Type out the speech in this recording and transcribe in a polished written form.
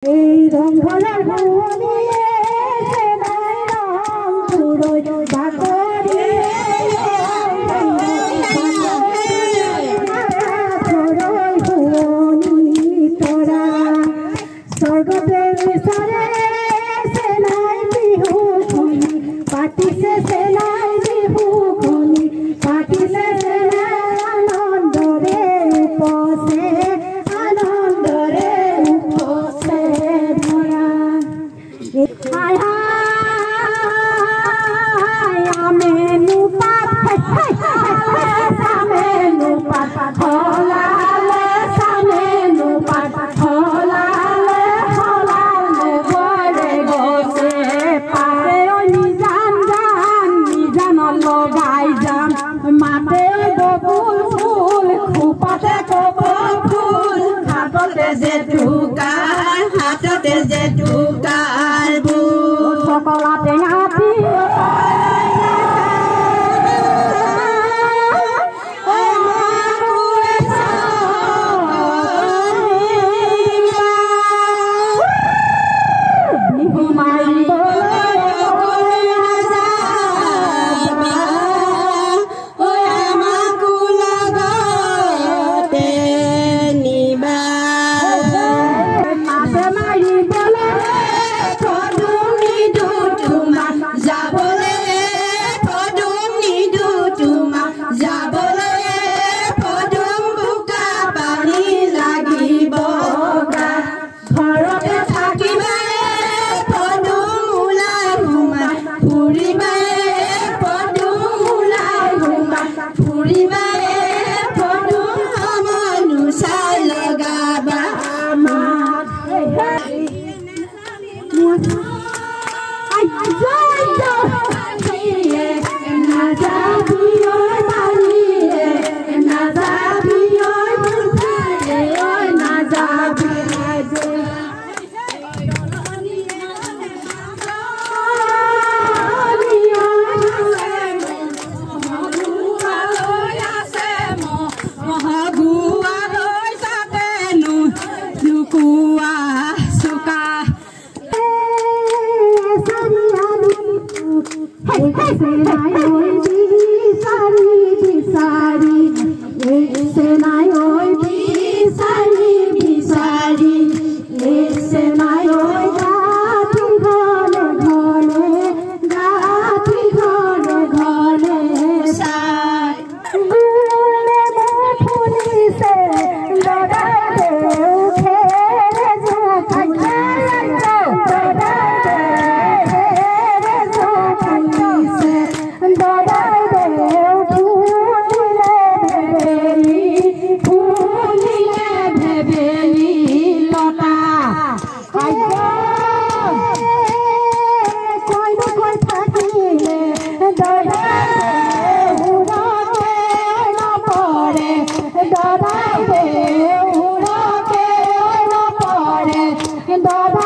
এই রংধরার ভুবনে সেনাই রং পুরোই বাকরে পুরোই ভুবনি তোরা স্বর্গদেব বিসরে সেনাই বিহু খুনি পাটিছে সেনাই বিহু খুনি পাটিছে সেনাই আনন্দরে উপসে আনন্দরে উপসে ধরা হায় হায় আমেনু পাত সামেনু পাত হলালে সামেনু পাত হলালে হলালে গরে গসে পারে ওই নিজান লগাই যান মাতে বকুল ফুল খুপাতে কপল ফুল হাততে যে টুকার বুল সকলাতে হাতি Dada